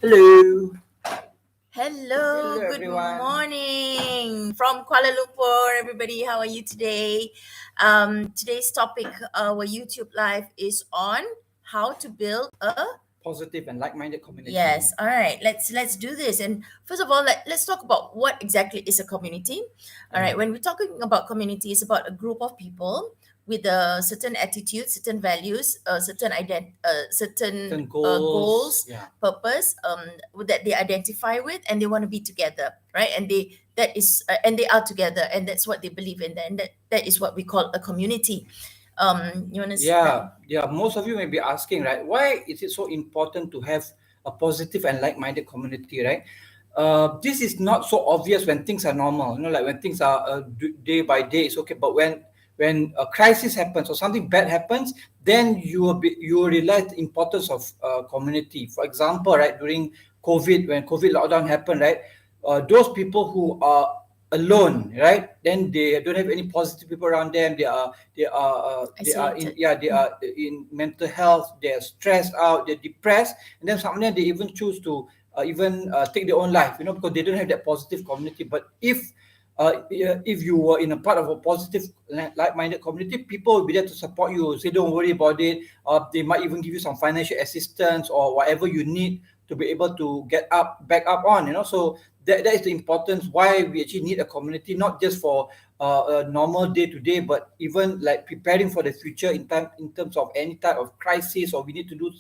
Hello. Hello, Hello, good everyone. morning from Kuala Lumpur, everybody. How are you today? Today's topic, our YouTube live is on how to build a Positive and like-minded community. yes. All right, let's do this. And first of all, let's talk about what exactly is a community. All Yeah. right, when we're talking about community, it's about a group of people with a certain attitude, certain values, certain Certain goals. goals, Yeah. purpose that they identify with, and they want to be together, right? And they are together, and that's what they believe in, and that is what we call a community. You want to Yeah. Most of you may be asking, right? Why is it so important to have a positive and like-minded community, right? This is not so obvious when things are normal. Like when things are day by day, it's okay. But when a crisis happens or something bad happens, then you will realize the importance of community. For example, right, during COVID, when COVID lockdown happened, right, those people who are alone, right, then they don't have any positive people around them. They are in, isolated. yeah, they are in mental health, they're stressed out, they're depressed, and then sometimes they even choose to even take their own life, because they don't have that positive community. But if you were in a part of a positive like-minded community, people will be there to support you, say don't worry about it. They might even give you some financial assistance or whatever you need to be able to get up back up on, so that is the importance why we actually need a community, not just for a normal day to day, but even like preparing for the future in terms of any type of crisis, or we need to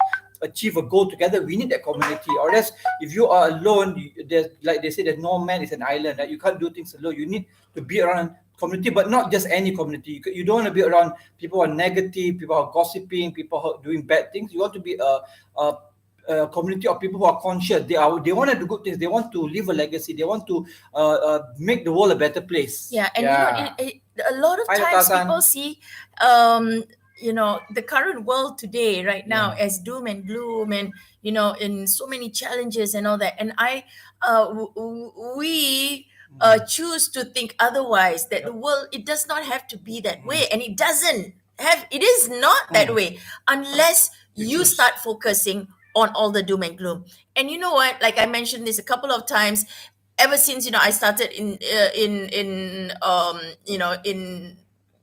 achieve a goal together. We need that community, or else if you are alone, there's, like they say, that no man is an island, right? You can't do things alone. You need to be around community, but not just any community. You don't want to be around people who are negative, people who are gossiping, people who are doing bad things. You want to be a community of people who are conscious. They want to do good things. They want to leave a legacy. They want to make the world a better place. Yeah, and Yeah. a lot of Hi, times Tarzan. people see, um, the current world today, right now, Yeah. as doom and gloom, and in so many challenges and all that. And we Mm. choose to think otherwise. That the Yep. world, it does not have to be that Mm. way, and it doesn't have. It is not that Mm. way unless You you choose. start focusing on all the doom and gloom. And you know what? Like I mentioned this a couple of times, ever since I started in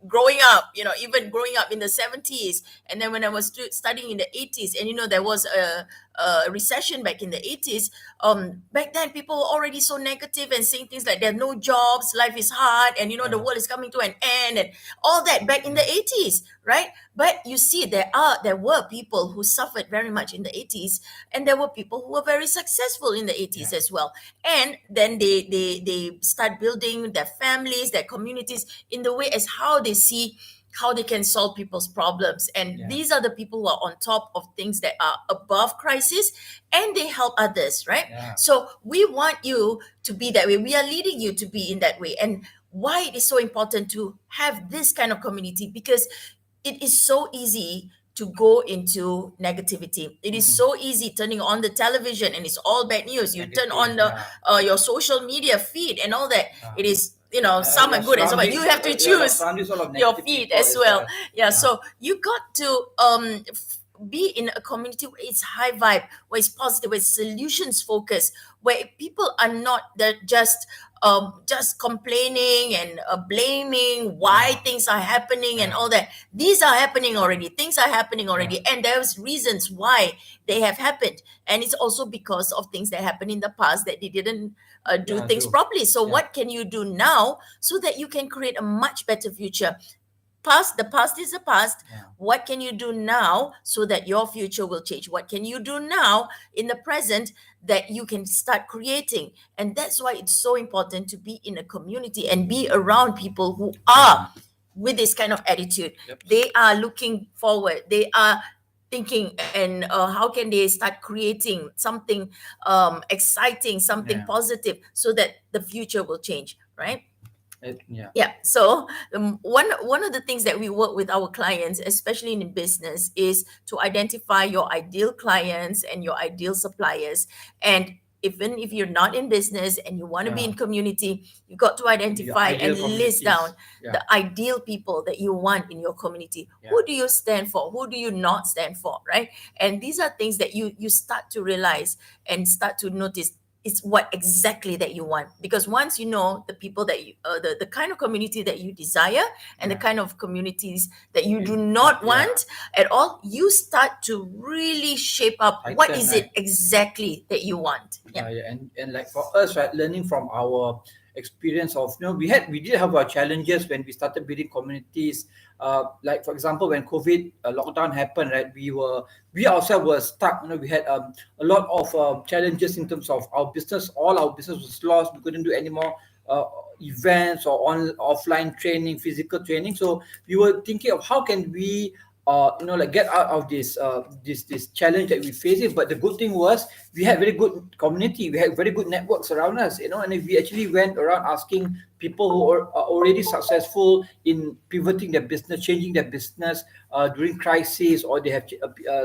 growing up, even growing up in the 70s, and then when I was studying in the 80s, and there was a recession back in the 80s. Back then people were already so negative and saying things like there are no jobs, life is hard, and the Yeah. world is coming to an end, and all that back in the 80s, right? But you see, there were people who suffered very much in the 80s, and there were people who were very successful in the 80s Yeah. as well. And then they start building their families, their communities, in the way as how they see how they can solve people's problems. And Yeah. these are the people who are on top of things that are above crisis, and they help others, right? Yeah. So we want you to be that way. We are leading you to be in that way. And why it is so important to have this kind of community, because it is so easy to go into negativity. It is Mm. so easy turning on the television and it's all bad news. You turn Negative. on the Yeah. your social media feed and all that. Yeah. It is, some are Your good and some are. You surroundings. have to Your choose surroundings full of your negative feed people as as well. well. Yeah, Yeah. so you got to be in a community where it's high vibe, where it's positive, where it's solutions focused, where people are not just complaining and blaming why Yeah. things are happening and Yeah. all that. These are happening already. Things are happening Yeah. already, and there's reasons why they have happened. And it's also because of things that happened in the past that they didn't do Yeah. things Do. properly. So Yeah. what can you do now so that you can create a much better future? The past is the past. Yeah. What can you do now so that your future will change? What can you do now in the present that you can start creating? And that's why it's so important to be in a community and be around people who Yeah. are with this kind of attitude. Yep. They are looking forward, they are thinking, and how can they start creating something exciting, something Yeah. positive, so that the future will change, right? Yeah. Yeah. So one of the things that we work with our clients, especially in business, is to identify your ideal clients and your ideal suppliers, and even if you're not in business and you want to be Yeah. in community, you got to Your identify ideal and list communities. down Yeah. the ideal people that you want in your community. Yeah. Who do you stand for? Who do you not stand for? Right? And these are things that you start to realize and start to notice is what exactly that you want. Because once you know the people that you the kind of community that you desire and the Yeah. kind of communities that you do not Yeah. want at all, you start to really shape up what Heighten, is right? it exactly that you want. Yeah. Yeah, and like for us, right, learning from our experience of, we did have our challenges when we started building communities. Like for example, when COVID lockdown happened, right, we ourselves were stuck. We had a lot of challenges in terms of our business. All our business was lost. We couldn't do any more uh, events or offline training, physical training. So we were thinking of how can we like get out of this challenge that we facing. But the good thing was we had very good community, we had very good networks around us, and we actually went around asking people who are already successful in pivoting their business, changing their business during crisis, or they have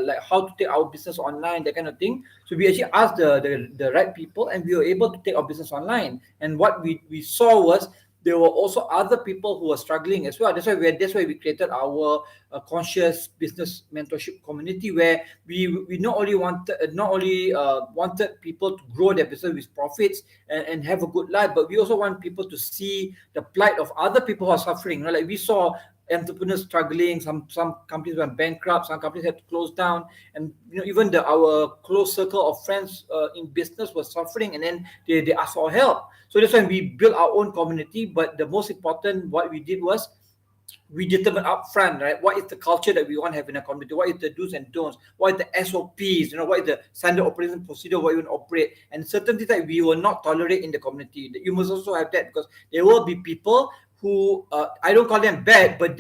like how to take our business online, that kind of thing. So we actually asked the right people, and we were able to take our business online. And what we saw was there were also other people who were struggling as well. That's why we created our conscious business mentorship community, where we not only wanted people to grow their business with profits and have a good life, but we also want people to see the plight of other people who are suffering. Like we saw entrepreneurs struggling. Some companies went bankrupt. Some companies had to close down, and even our close circle of friends in business was suffering, and then they asked for help. So that's why we built our own community. But the most important, what we did was we determine upfront, right? What is the culture that we want to have in a community? What is the do's and don'ts? What is the SOPs? What is the standard operating procedure? What you want to operate? And certain things that we will not tolerate in the community. You must also have that, because there will be people who I don't call them bad, but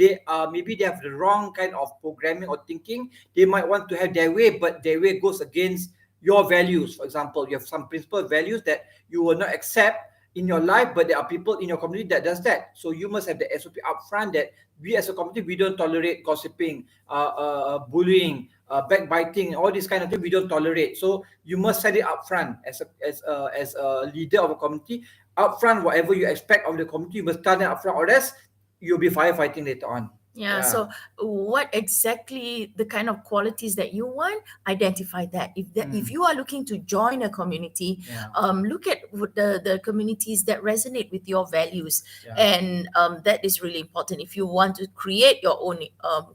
maybe they have the wrong kind of programming or thinking. They might want to have their way, but their way goes against your values. For example, you have some principal values that you will not accept in your life, but there are people in your community that does that. So you must have the SOP upfront that we as a community, we don't tolerate gossiping, bullying, backbiting, all these kind of things we don't tolerate. So you must set it upfront as a leader of a community. Upfront, whatever you expect of the community, you must tell them upfront, or else you'll be firefighting later on. Yeah. So what exactly the kind of qualities that you want, identify that. If you are looking to join a community, look at the communities that resonate with your values. And that is really important. If you want to create your own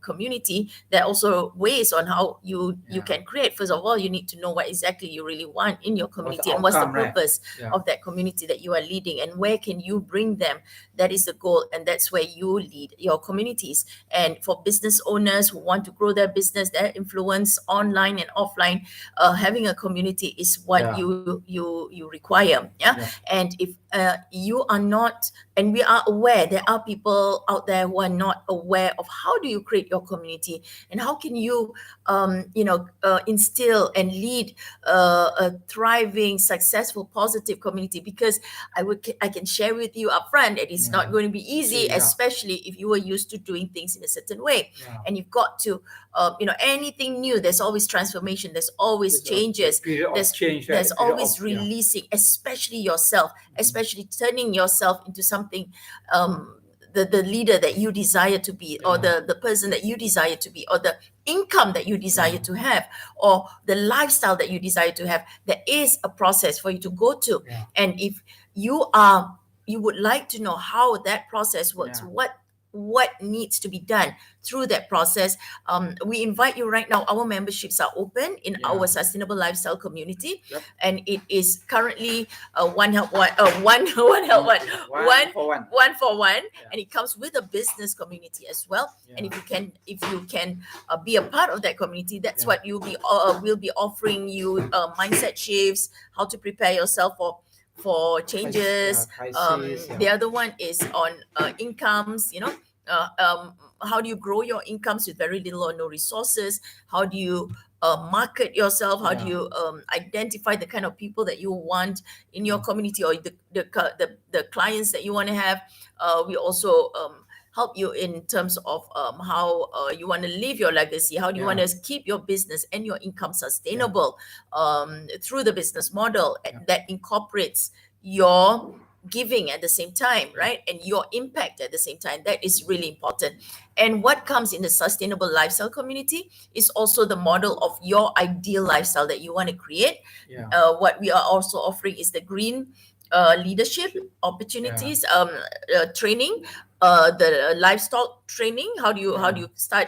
community, there are also ways on how you can create. First of all, you need to know what exactly you really want in your community, and what's the purpose of that community that you are leading, and where can you bring them. That is the goal, and that's where you lead your communities. And for business owners who want to grow their business, their influence online and offline, having a community is what you require. And if you are not, and we are aware there are people out there who are not aware of how do you create your community, and how can you instill and lead a thriving, successful, positive community. Because I can share with you upfront that it's not going to be easy, especially if you were used to doing things in a certain way. And you've got to anything new, there's always transformation, there's always changes, there's always releasing, especially yourself, especially turning yourself into something, the leader that you desire to be, or the person that you desire to be, or the income that you desire to have, or the lifestyle that you desire to have. There is a process for you to go to. And if you would like to know how that process works, what needs to be done through that process, we invite you right now. Our memberships are open in our Sustainable Lifestyle community, and it is currently one for one, and it comes with a business community as well. And if you can be a part of that community, that's what we'll be offering you mindset shifts, how to prepare yourself for changes. The other one is on incomes, how do you grow your incomes with very little or no resources? How do you market yourself? How do you identify the kind of people that you want in your community, or the clients that you want to have? We also help you in terms of how you want to live your legacy, how do you want Yeah. to keep your business and your income sustainable through the business model Yeah. that incorporates your giving at the same time, right? And your impact at the same time. That is really important. And what comes in the sustainable lifestyle community is also the model of your ideal lifestyle that you want to create. Yeah. What we are also offering is the green leadership Yeah. opportunities, training, the livestock training. How do you start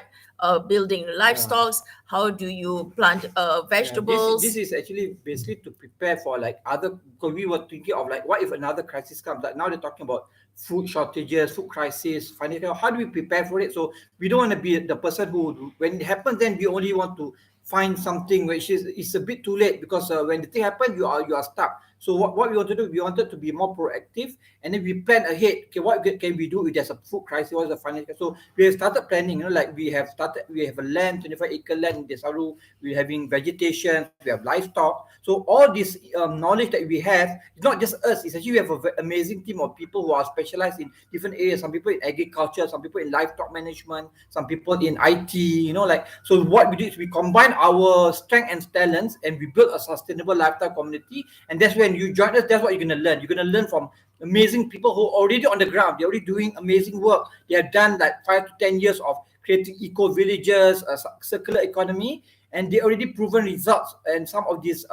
building livestock? How do you plant Yeah, this vegetables? is actually basically to prepare for like other, because we were thinking of like what if another crisis comes, like now they're talking about food shortages, food crisis, financial, how do we prepare for it? So we don't want to be the person who when it happens then we only want to find something which is it's a bit too late, because when the thing happens you are stuck. So what we want to do, we wanted to be more proactive, and then we plan ahead. Okay, what can we do if there's a food crisis, what's the financial? So we have started planning, like we have a land, 25-acre land in Desaru, we're having vegetation, we have livestock. So all this knowledge that we have, it's not just us, it's actually we have an amazing team of people who are specialized in different areas. Some people in agriculture, some people in livestock management, some people in IT, like. So what we do is we combine our strength and talents, and we build a sustainable lifestyle community. And that's when you join us, that's what you're going to learn. You're going to learn from amazing people who are already on the ground. They're already doing amazing work. They have done like 5 to 10 years of creating eco villages, circular economy, and they already proven results. And some of these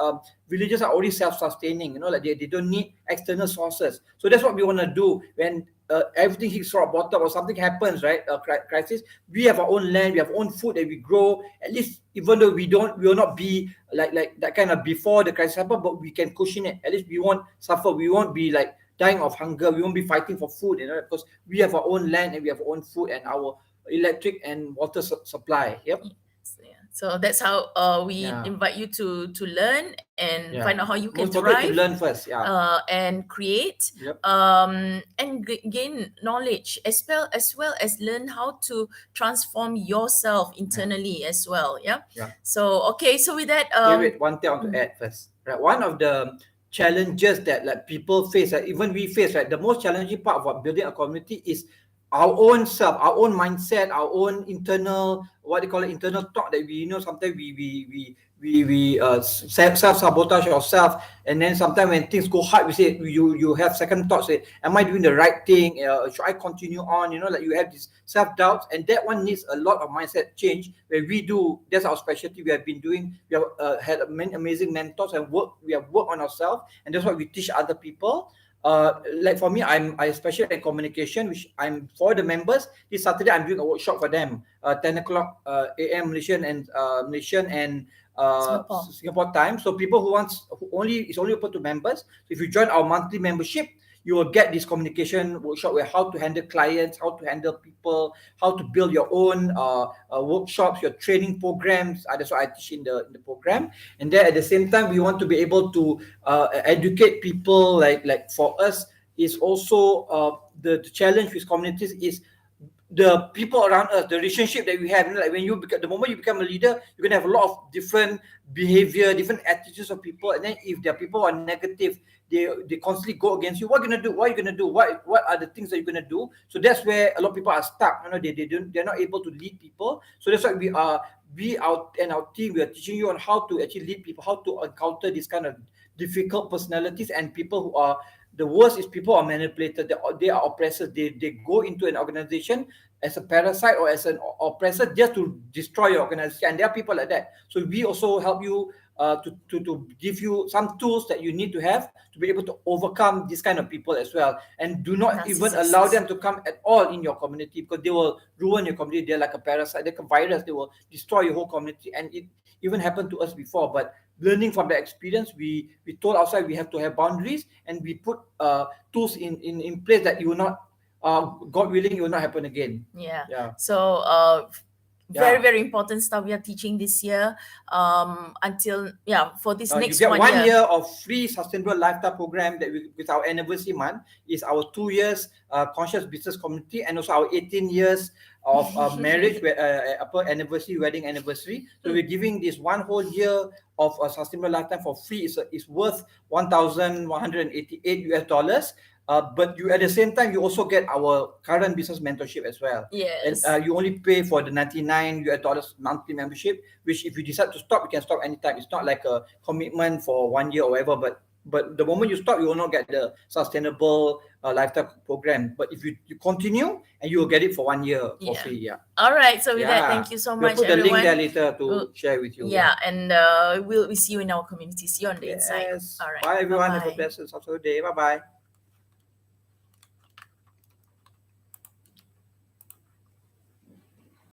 villages are already self-sustaining, like they don't need external sources. So that's what we want to do when everything hits rock bottom or something happens, right? Crisis. We have our own land, we have our own food that we grow. At least, even though we will not be like that kind of before the crisis happened, but we can cushion it. At least we won't suffer. We won't be like dying of hunger. We won't be fighting for food, because we have our own land and we have our own food and our electric and water supply. Yep. So that's how we Yeah. invite you to learn and Yeah. find out how you can Most of it to thrive learn first. Yeah. and create Yep. and gain knowledge as well as learn how to transform yourself internally as well. Yeah. Yeah. So okay. So with that, Wait, one thing I want to add first. Right, one of the challenges that like people face, even we face, right, the most challenging part of what building a community is our own self, our own mindset, our own internal, what they call it, internal thought that we, sometimes we self sabotage ourselves, and then sometimes when things go hard, we say you have second thoughts. Say, am I doing the right thing? Should I continue on? Like you have this self doubts, and that one needs a lot of mindset change. Where we do, that's our specialty. We have been doing. We have had many amazing mentors and we have worked on ourselves, and that's what we teach other people. Like for me, I specialize in communication, which I'm for the members. This Saturday, I'm doing a workshop for them, 10 o'clock a.m. Malaysian and Singapore time. So people it's only open to members. So if you join our monthly membership, you will get this communication workshop where how to handle clients, how to handle people, how to build your own workshops, your training programs. That's what I teach in the program. And then at the same time, we want to be able to educate people. Like for us, is also the challenge with communities is the people around us, the relationship that we have. Like when the moment you become a leader, you're gonna have a lot of different behavior, different attitudes of people. And then if there are people who are negative, they constantly go against you. What are you gonna do? What are you gonna do? What are the things that you're gonna do? So that's where a lot of people are stuck. They're not able to lead people. So that's why our team, we are teaching you on how to actually lead people, how to encounter this kind of difficult personalities and people who are the worst is people are manipulated. They are oppressors. They go into an organization as a parasite or as an oppressor just to destroy your organization. And there are people like that. So we also help you to give you some tools that you need to have to be able to overcome this kind of people as well. And do not even allow them to come at all in your community, because they will ruin your community. They're like a parasite, like a virus. They will destroy your whole community. And it even happened to us before. But learning from the experience, we told ourselves we have to have boundaries, and we put tools in place that you will not, God willing, it will not happen again. Yeah. So very important stuff we are teaching this year until for this next you get 1 year. year of free sustainable lifestyle program that with our anniversary month is our 2 years conscious business community, and also our 18 years of marriage anniversary, wedding anniversary. So we're giving this one whole year of a sustainable lifetime for free. Is worth $1,188. but you at the same time you also get our current business mentorship as well. And Yes. you only pay for the $99 monthly membership, which if you decide to stop, you can stop anytime. It's not like a commitment for 1 year or whatever, but the moment you stop, you will not get the sustainable lifestyle program. But if you continue, and you will get it for 1 year for Yeah. free. Yeah. All right. So with that, Yeah. thank you so We'll much, put the link there everyone. later to We'll- share with you. Yeah, and we'll see you in our community. See you on the inside. Yes. All right. Bye everyone. Have a Bye-bye. blessed Saturday. Bye bye.